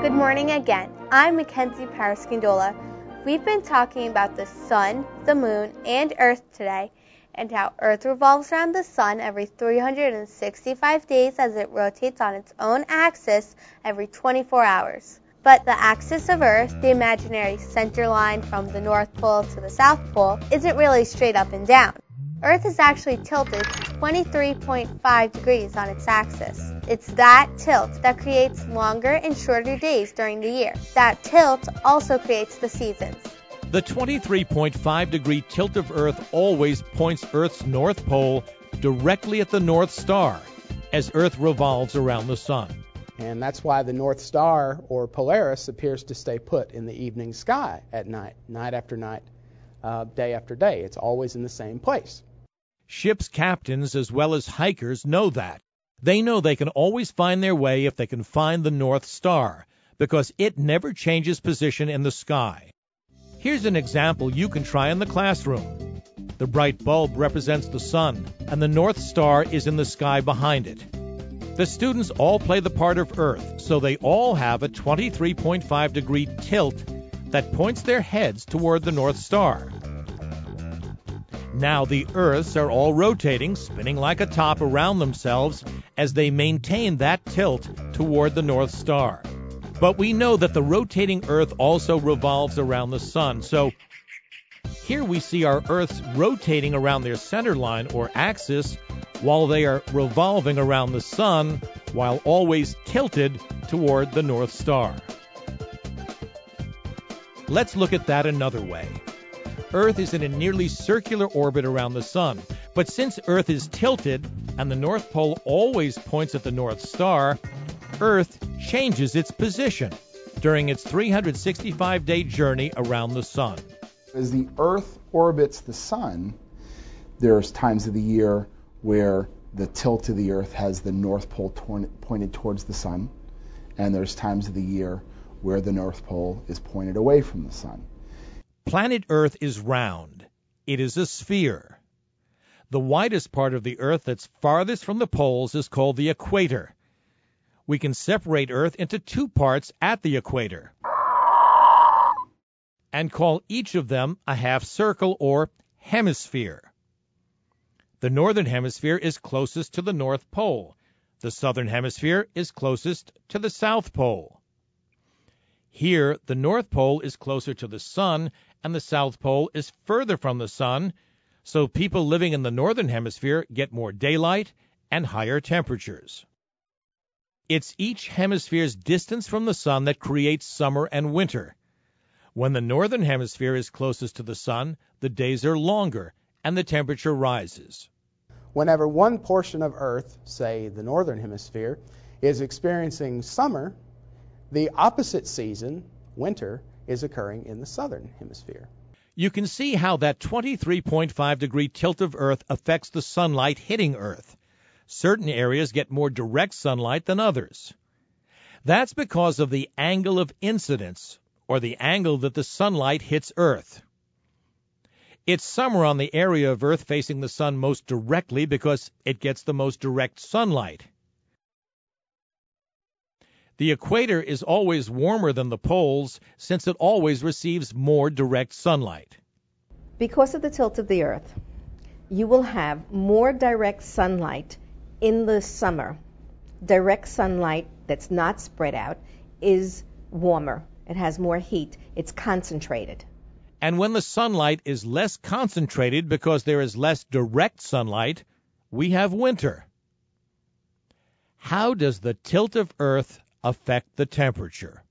Good morning again. I'm Mackenzie Parascandola. We've been talking about the sun, the moon, and Earth today, and how Earth revolves around the sun every 365 days as it rotates on its own axis every 24 hours. But the axis of Earth, the imaginary center line from the North Pole to the South Pole, isn't really straight up and down. Earth is actually tilted 23.5 degrees on its axis. It's that tilt that creates longer and shorter days during the year. That tilt also creates the seasons. The 23.5-degree tilt of Earth always points Earth's North Pole directly at the North Star as Earth revolves around the sun. And that's why the North Star, or Polaris, appears to stay put in the evening sky at night, night after night, day after day. It's always in the same place. Ship's captains as well as hikers know that. They know they can always find their way if they can find the North Star, because it never changes position in the sky. Here's an example you can try in the classroom. The bright bulb represents the sun, and the North Star is in the sky behind it. The students all play the part of Earth, so they all have a 23.5-degree tilt that points their heads toward the North Star. Now the Earths are all rotating, spinning like a top around themselves as they maintain that tilt toward the North Star. But we know that the rotating Earth also revolves around the sun, so here we see our Earths rotating around their center line or axis while they are revolving around the sun while always tilted toward the North Star. Let's look at that another way. Earth is in a nearly circular orbit around the sun, but since Earth is tilted and the North Pole always points at the North Star, Earth changes its position during its 365-day journey around the sun. As the Earth orbits the sun, there's times of the year where the tilt of the Earth has the North Pole pointed towards the sun, and there's times of the year where the North Pole is pointed away from the sun. Planet Earth is round. It is a sphere. The widest part of the Earth that's farthest from the poles is called the equator. We can separate Earth into two parts at the equator and call each of them a half circle or hemisphere. The northern hemisphere is closest to the North Pole. The southern hemisphere is closest to the South Pole. Here, the North Pole is closer to the sun and the South Pole is further from the sun, so people living in the northern hemisphere get more daylight and higher temperatures. It's each hemisphere's distance from the sun that creates summer and winter. When the northern hemisphere is closest to the sun, the days are longer and the temperature rises. Whenever one portion of Earth, say the northern hemisphere, is experiencing summer, the opposite season, winter, is occurring in the southern hemisphere. You can see how that 23.5-degree tilt of Earth affects the sunlight hitting Earth. Certain areas get more direct sunlight than others. That's because of the angle of incidence, or the angle that the sunlight hits Earth. It's summer on the area of Earth facing the sun most directly because it gets the most direct sunlight. The equator is always warmer than the poles since it always receives more direct sunlight. Because of the tilt of the Earth, you will have more direct sunlight in the summer. Direct sunlight that's not spread out is warmer. It has more heat. It's concentrated. And when the sunlight is less concentrated because there is less direct sunlight, we have winter. How does the tilt of Earth affect the temperature?